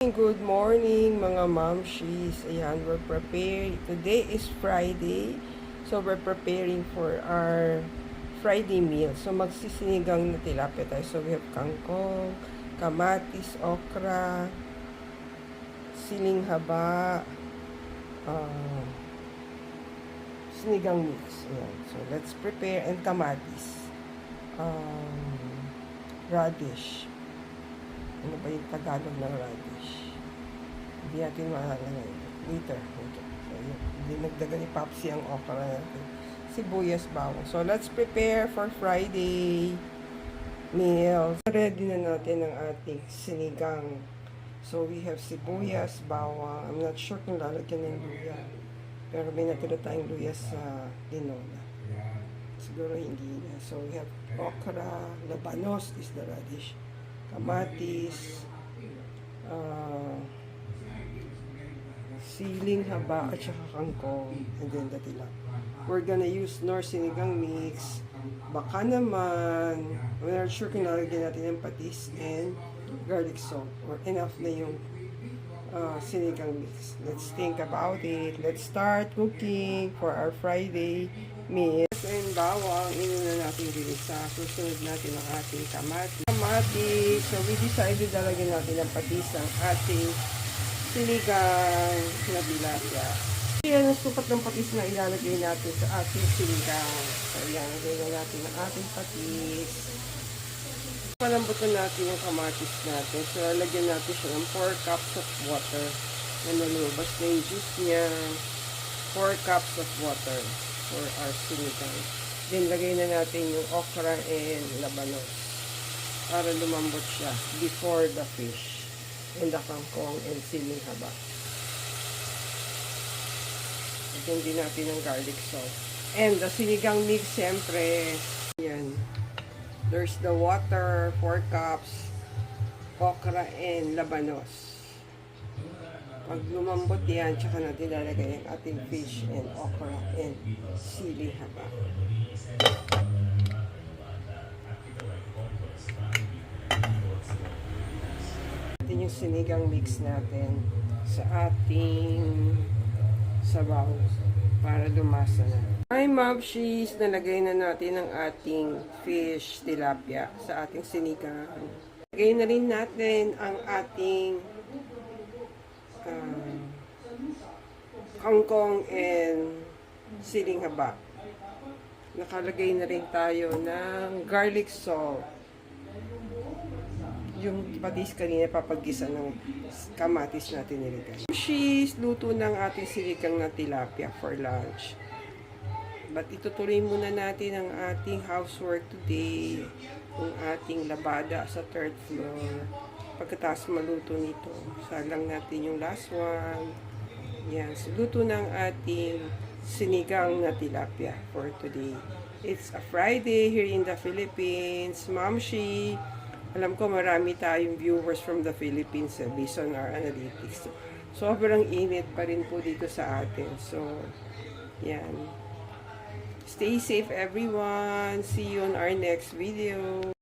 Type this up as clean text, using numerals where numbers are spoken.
Good morning mga momshies. Ayan, we're preparing. Today is Friday. So we're preparing for our Friday meal. So magsisinigang na tilapia tayo. So we have kangkong, kamatis, okra, siling haba, sinigang mix. Ayan. So let's prepare. And kamatis. Radish. Ano ba yung Tagalog ng radish? Hindi natin maalala ngayon. Later. So, yun. Dinagdagan ni Popsi ang okra natin. Sibuyas, bawang. So, let's prepare for Friday meals. Ready na natin ang ating sinigang. So, we have sibuyas, bawang. I'm not sure kung lalagyan ng luya. Pero may natira tayong luya sa tinola. Siguro hindi na. So, we have okra, labanos is the radish. Kamatis, siling haba at saka kangkong, and then the tilapia. We're gonna use nor sinigang mix. Baka naman, we're not sure kung lalagyan natin ng patis and garlic salt or enough na yung sinigang mix. Let's think about it. Let's start cooking for our Friday meal. And bawang, inuna natin ginisa. Susunod natin ang ating kamatis. So, we decided na lagyan natin ng patis ang ating sinigang na tilapia. Yan ang sukat ng patis na ilalagay natin sa ating sinigang. So, yan, lagyan natin ang ating patis. Palambutin natin yung kamatis natin. So, lagyan natin siya ng 4 cups of water. Na nalubas na yung juice niya. 4 cups of water for our sinigang. Then, lagay na natin yung okra and labanos para lumambot siya before the fish and the kangkong and siling haba. Lagyan din natin ng garlic salt. And the sinigang mix, siyempre, yan. There's the water, 4 cups, okra and labanos. Pag lumambot yan, tsaka natin lalagay ang ating fish and okra and sili haba. Natin yung sinigang mix natin sa ating sabaw para dumasa na. Hi Mobshies! Nalagay na natin ang ating fish tilapia sa ating sinigang. Lagay na rin natin ang ating kangkong and siling haba. Nakalagay na rin tayo ng garlic salt. Yung patis kanina papagisa ng kamatis natin nilagay. She's luto ng ating sinigang na tilapia for lunch. But itutuloy muna natin ang ating housework today. Yung ating labada sa 3rd floor. Pagkatapos maluto nito, salang natin yung last one. Yan, so luto ng ating sinigang na tilapia for today. It's a Friday here in the Philippines. Mamshi, alam ko marami tayong viewers from the Philippines based on our analytics. Sobrang init pa rin po dito sa atin. So, yan. Stay safe everyone. See you on our next video.